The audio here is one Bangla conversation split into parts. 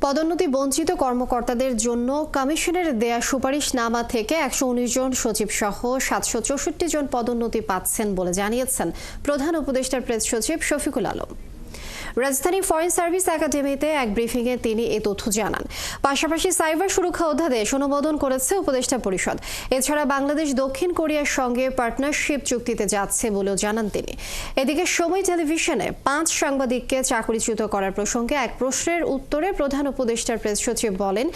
পদোন্নতি বঞ্চিত কর্মকর্তাদের জন্য কমিশনের দেয়া সুপারিশনামা থেকে ১১৯ জন সচিব সহ ৭৬৪ জন পদোন্নতি পাচ্ছেন বলে জানিয়েছেন প্রধান উপদেষ্টার প্রেস সচিব শফিকুল আলম। রাজধানী ফরেন সার্ভিস একাডেমিতে এক ব্রিফিংয়ে তিনি এ তথ্য জানান। পাশাপাশি সাইবার সুরক্ষা অধ্যাদেশ অনুমোদন করেছে উপদেষ্টা পরিষদ। এছাড়া বাংলাদেশ দক্ষিণ কোরিয়ার সঙ্গে পার্টনারশিপ চুক্তিতে যাচ্ছে বলেও জানান তিনি। এদিকে সময় টেলিভিশনে ৫ সাংবাদিককে চাকরিচ্যুত করার প্রসঙ্গে এক প্রশ্নের উত্তরে প্রধান উপদেষ্টার প্রেস সচিব বলেন,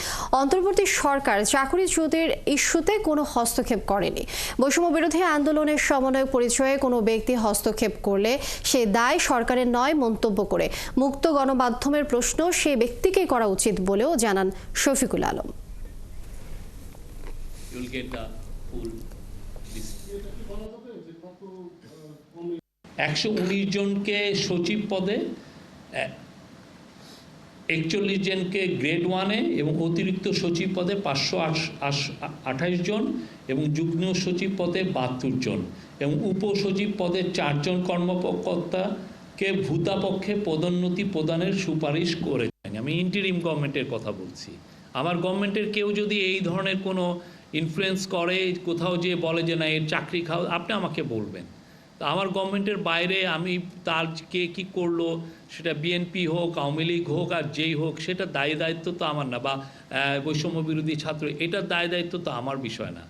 অন্তর্বর্তী সরকার চাকরিচ্যুতির ইস্যুতে কোনো হস্তক্ষেপ করেনি। বৈষম্য বিরোধী আন্দোলনের সমন্বয় পরিচয়ে কোনো ব্যক্তি হস্তক্ষেপ করলে সে দায় সরকারের নয় মন্তব্য করে মুক্ত গণমাধ্যমের প্রশ্ন সেই ব্যক্তিকেই করা উচিত বলেও জানান শফিকুল আলম। ১১৯ জনকে সচিব পদে, ৪১ জনকে গ্রেড 1-এ এবং অতিরিক্ত সচিব পদে ৫২৮ জন এবং যুগ্ম সচিব পদে ৭২ জন এবং উপসচিব পদে ৪ জন কর্মকর্তাকে ভূতাপক্ষে পদোন্নতি প্রদানের সুপারিশ করেছেন। আমি ইন্টারিম গভর্নমেন্টের কথা বলছি। আমার গভর্নমেন্টের কেউ যদি এই ধরনের কোনো ইনফ্লুয়েন্স করে, কোথাও যে বলে যে না এর চাকরি খাও, আপনি আমাকে বলবেন। তো আমার গভর্নমেন্টের বাইরে আমি তার কে কী করলো, সেটা বিএনপি হোক, আওয়ামী লীগ হোক, আর যেই হোক, সেটা দায়ী দায়িত্ব তো আমার না, বা বৈষম্য বিরোধী ছাত্র, এটার দায় দায়িত্ব তো আমার বিষয় না।